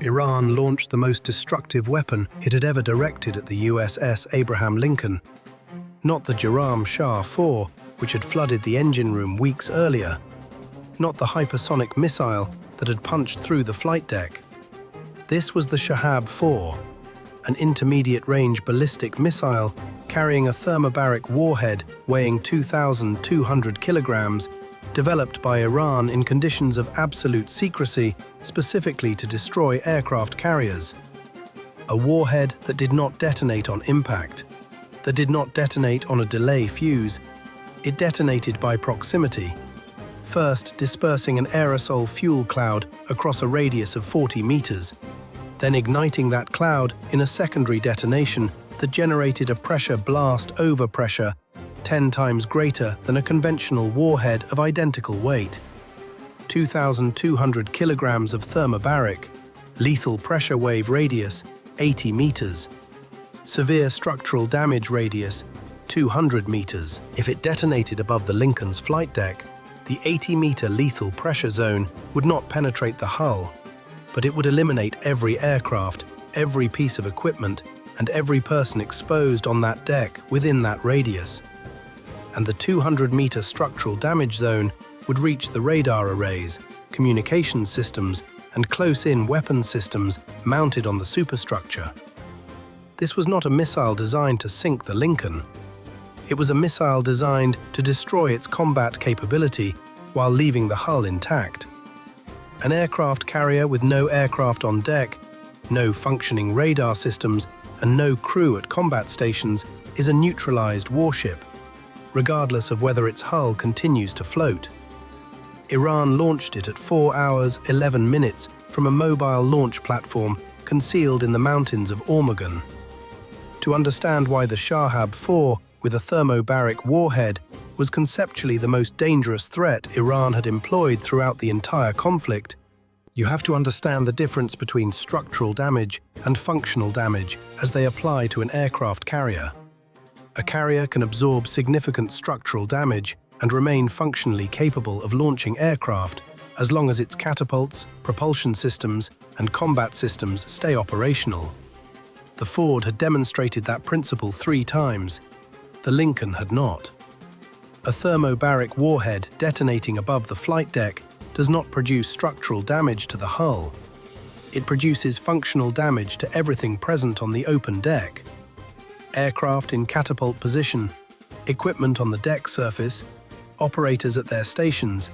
Iran launched the most destructive weapon it had ever directed at the USS Abraham Lincoln. Not the Jaram Shah 4, which had flooded the engine room weeks earlier. Not the hypersonic missile that had punched through the flight deck. This was the Shahab 4, an intermediate-range ballistic missile carrying a thermobaric warhead weighing 2,200 kilograms, developed by Iran in conditions of absolute secrecy, specifically to destroy aircraft carriers. A warhead that did not detonate on impact, that did not detonate on a delay fuse. It detonated by proximity, first dispersing an aerosol fuel cloud across a radius of 40 meters, then igniting that cloud in a secondary detonation that generated a pressure blast overpressure 10 times greater than a conventional warhead of identical weight. 2,200 kilograms of thermobaric, lethal pressure wave radius 80 meters, severe structural damage radius 200 meters. If it detonated above the Lincoln's flight deck, the 80-meter lethal pressure zone would not penetrate the hull, but it would eliminate every aircraft, every piece of equipment, and every person exposed on that deck within that radius. And the 200-meter structural damage zone would reach the radar arrays, communications systems, and close-in weapon systems mounted on the superstructure. This was not a missile designed to sink the Lincoln. It was a missile designed to destroy its combat capability while leaving the hull intact. An aircraft carrier with no aircraft on deck, no functioning radar systems, and no crew at combat stations is a neutralized warship, regardless of whether its hull continues to float. Iran launched it at 4 hours 11 minutes from a mobile launch platform concealed in the mountains of Ormogan. To understand why the Shahab 4 with a thermobaric warhead was conceptually the most dangerous threat Iran had employed throughout the entire conflict, you have to understand the difference between structural damage and functional damage as they apply to an aircraft carrier. A carrier can absorb significant structural damage and remain functionally capable of launching aircraft as long as its catapults, propulsion systems, and combat systems stay operational. The Ford had demonstrated that principle 3 times. The Lincoln had not. A thermobaric warhead detonating above the flight deck does not produce structural damage to the hull. It produces functional damage to everything present on the open deck. Aircraft in catapult position, equipment on the deck surface, operators at their stations,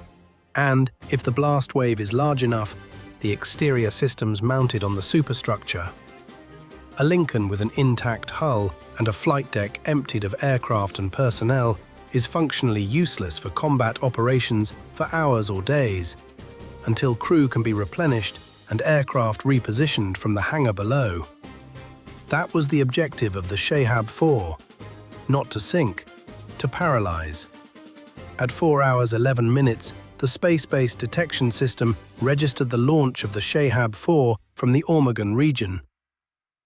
and, if the blast wave is large enough, the exterior systems mounted on the superstructure. A Lincoln with an intact hull and a flight deck emptied of aircraft and personnel is functionally useless for combat operations for hours or days, until crew can be replenished and aircraft repositioned from the hangar below. That was the objective of the Shahab 4, not to sink, to paralyze. At 4 hours 11 minutes, the space-based detection system registered the launch of the Shahab 4 from the Ormogan region.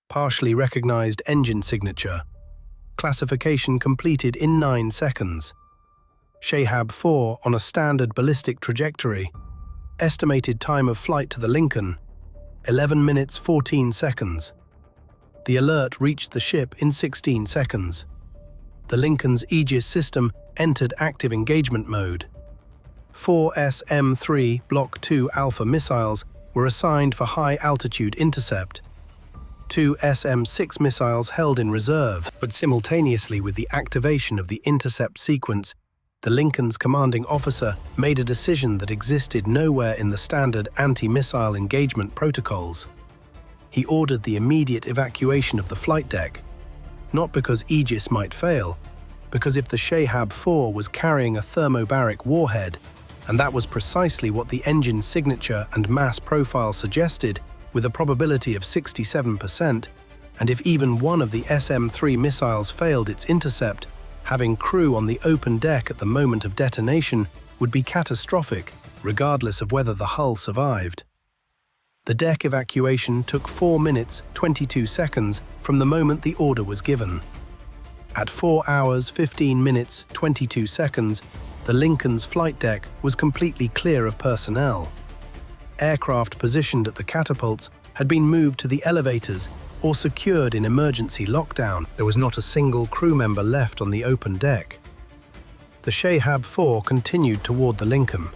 Partially recognized engine signature. Classification completed in 9 seconds. Shahab 4 on a standard ballistic trajectory. Estimated time of flight to the Lincoln, 11 minutes 14 seconds. The alert reached the ship in 16 seconds. The Lincoln's Aegis system entered active engagement mode. 4 SM-3 Block 2 Alpha missiles were assigned for high-altitude intercept. 2 SM-6 missiles held in reserve, but simultaneously with the activation of the intercept sequence, the Lincoln's commanding officer made a decision that existed nowhere in the standard anti-missile engagement protocols. He ordered the immediate evacuation of the flight deck, not because Aegis might fail, because if the Shahab 4 was carrying a thermobaric warhead, and that was precisely what the engine signature and mass profile suggested, with a probability of 67%, and if even one of the SM-3 missiles failed its intercept, having crew on the open deck at the moment of detonation would be catastrophic, regardless of whether the hull survived. The deck evacuation took 4 minutes, 22 seconds from the moment the order was given. At 4 hours, 15 minutes, 22 seconds, the Lincoln's flight deck was completely clear of personnel. Aircraft positioned at the catapults had been moved to the elevators or secured in emergency lockdown. There was not a single crew member left on the open deck. The Shahab 4 continued toward the Lincoln.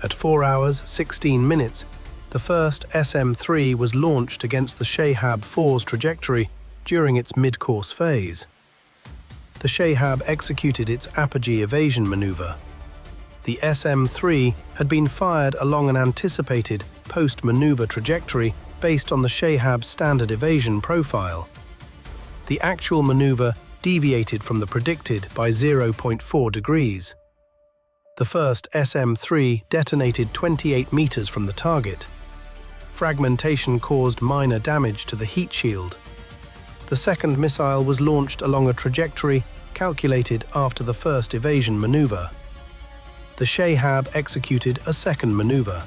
At 4 hours, 16 minutes, the first SM-3 was launched against the Shahab 4's trajectory during its mid-course phase. The Shahab executed its apogee evasion maneuver. The SM-3 had been fired along an anticipated post-maneuver trajectory based on the Shahab's standard evasion profile. The actual maneuver deviated from the predicted by 0.4 degrees. The first SM-3 detonated 28 meters from the target. Fragmentation caused minor damage to the heat shield. The second missile was launched along a trajectory calculated after the first evasion maneuver. The Shahab executed a second maneuver.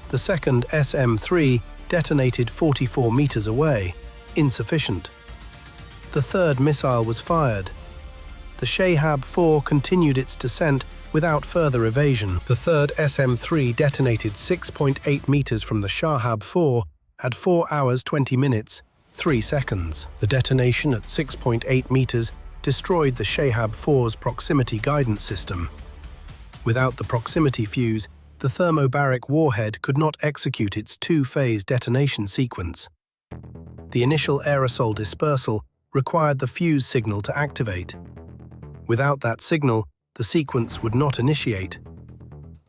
The second SM-3 detonated 44 meters away, insufficient. The third missile was fired. The Shahab 4 continued its descent without further evasion. The third SM-3 detonated 6.8 meters from the Shahab 4 at 4 hours 20 minutes, 3 seconds. The detonation at 6.8 meters destroyed the Shahab 4's proximity guidance system. Without the proximity fuse, the thermobaric warhead could not execute its two-phase detonation sequence. The initial aerosol dispersal required the fuse signal to activate. Without that signal, the sequence would not initiate.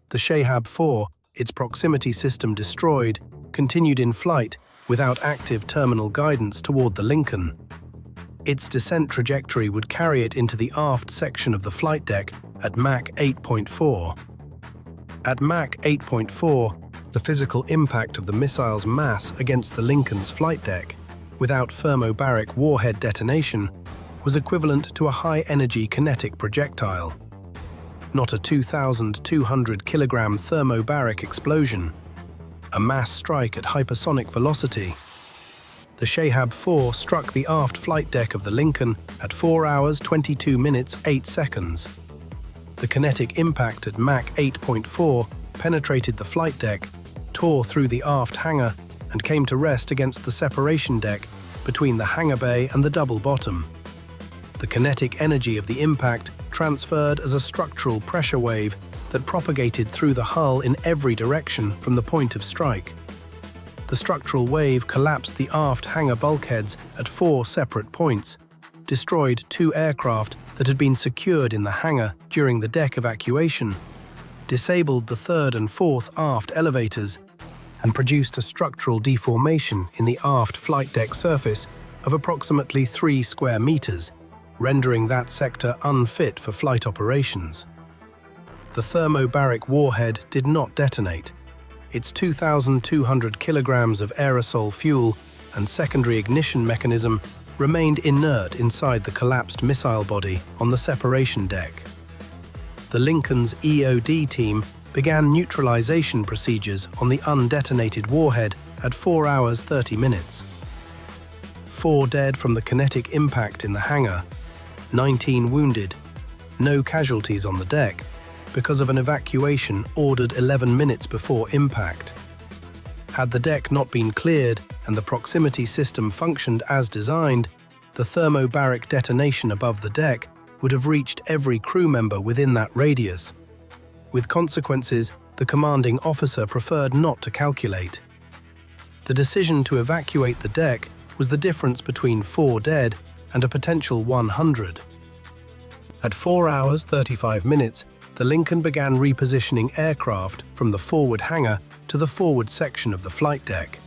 The Shahab 4, its proximity system destroyed, continued in flight without active terminal guidance toward the Lincoln. Its descent trajectory would carry it into the aft section of the flight deck at Mach 8.4. At Mach 8.4, the physical impact of the missile's mass against the Lincoln's flight deck, without thermobaric warhead detonation, was equivalent to a high-energy kinetic projectile. Not a 2,200 kilogram thermobaric explosion. A mass strike at hypersonic velocity. The Shahab 4 struck the aft flight deck of the Lincoln at 4 hours 22 minutes 8 seconds. The kinetic impact at Mach 8.4 penetrated the flight deck, tore through the aft hangar, and came to rest against the separation deck between the hangar bay and the double bottom. The kinetic energy of the impact transferred as a structural pressure wave that propagated through the hull in every direction from the point of strike. The structural wave collapsed the aft hangar bulkheads at 4 separate points, destroyed 2 aircraft that had been secured in the hangar during the deck evacuation, disabled the 3rd and 4th aft elevators, and produced a structural deformation in the aft flight deck surface of approximately 3 square meters, rendering that sector unfit for flight operations. The thermobaric warhead did not detonate. Its 2,200 kilograms of aerosol fuel and secondary ignition mechanism remained inert inside the collapsed missile body on the separation deck. The Lincoln's EOD team began neutralization procedures on the undetonated warhead at 4 hours 30 minutes. 4 dead from the kinetic impact in the hangar, 19 wounded, no casualties on the deck, because of an evacuation ordered 11 minutes before impact. Had the deck not been cleared and the proximity system functioned as designed, the thermobaric detonation above the deck would have reached every crew member within that radius. With consequences the commanding officer preferred not to calculate. The decision to evacuate the deck was the difference between 4 dead and a potential 100. At 4 hours 35 minutes, the Lincoln began repositioning aircraft from the forward hangar to the forward section of the flight deck.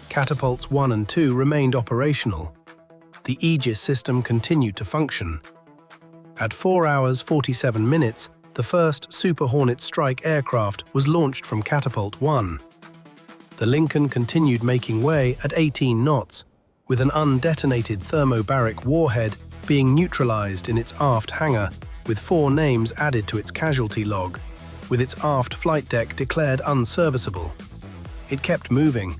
Catapults 1 and 2 remained operational. The Aegis system continued to function. At 4 hours 47 minutes, the first Super Hornet strike aircraft was launched from Catapult 1. The Lincoln continued making way at 18 knots, with an undetonated thermobaric warhead being neutralized in its aft hangar, with 4 names added to its casualty log, with its aft flight deck declared unserviceable. It kept moving.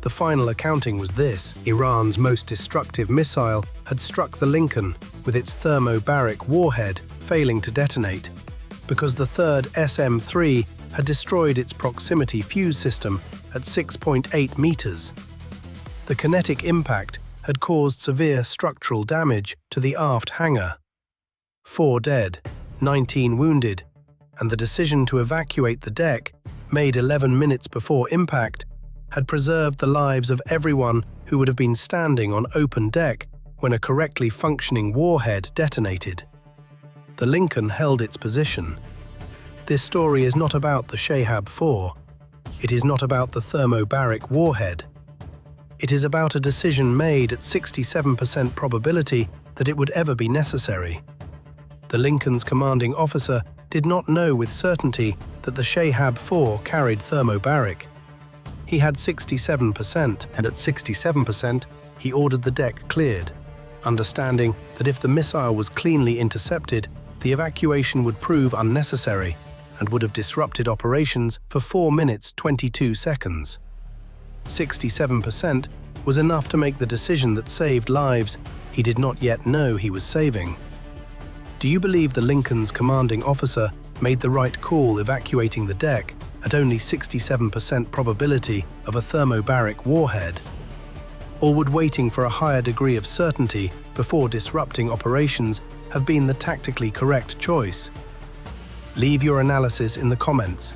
The final accounting was this: Iran's most destructive missile had struck the Lincoln, with its thermobaric warhead failing to detonate, because the third SM-3 had destroyed its proximity fuze system at 6.8 meters. The kinetic impact had caused severe structural damage to the aft hangar. 4 dead, 19 wounded, and the decision to evacuate the deck, made 11 minutes before impact, had preserved the lives of everyone who would have been standing on open deck when a correctly functioning warhead detonated. The Lincoln held its position. This story is not about the Shahab 4. It is not about the thermobaric warhead. It is about a decision made at 67% probability that it would ever be necessary. The Lincoln's commanding officer did not know with certainty that the Shahab 4 carried thermobaric. He had 67%, and at 67%, he ordered the deck cleared, understanding that if the missile was cleanly intercepted, the evacuation would prove unnecessary and would have disrupted operations for 4 minutes 22 seconds. 67% was enough to make the decision that saved lives he did not yet know he was saving. Do you believe the Lincoln's commanding officer made the right call evacuating the deck at only 67% probability of a thermobaric warhead? Or would waiting for a higher degree of certainty before disrupting operations have been the tactically correct choice? Leave your analysis in the comments.